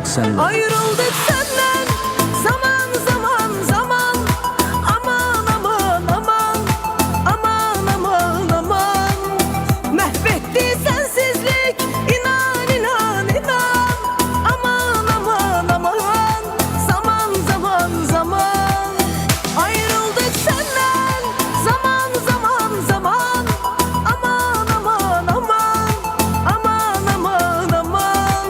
ayrıldık senden. Ayrıldık senden zaman zaman zaman. Aman aman aman aman aman aman. Mahvetti sensizlik inan inan inan. Aman aman aman zaman zaman zaman. Ayrıldık senden zaman zaman zaman. Aman aman aman aman aman aman.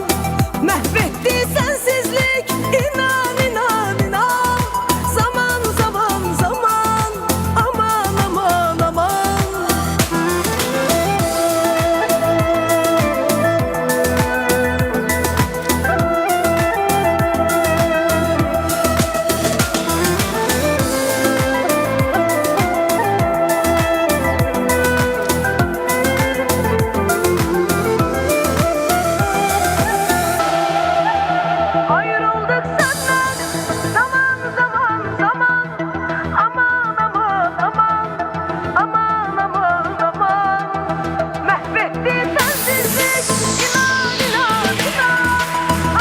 Mahvetti sensizlik inan inan inan. Zaman zaman zaman. Aman aman aman. Ayrıldık senden zaman zaman zaman. Aman aman aman aman aman aman. Mahvetti sensizlik inan inan inan.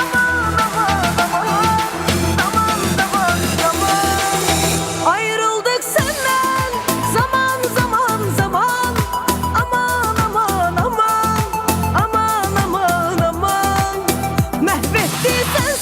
Aman aman aman zaman zaman zaman. Ayrıldık senden zaman zaman zaman. Aman aman aman aman aman aman. Mahvetti sensizlik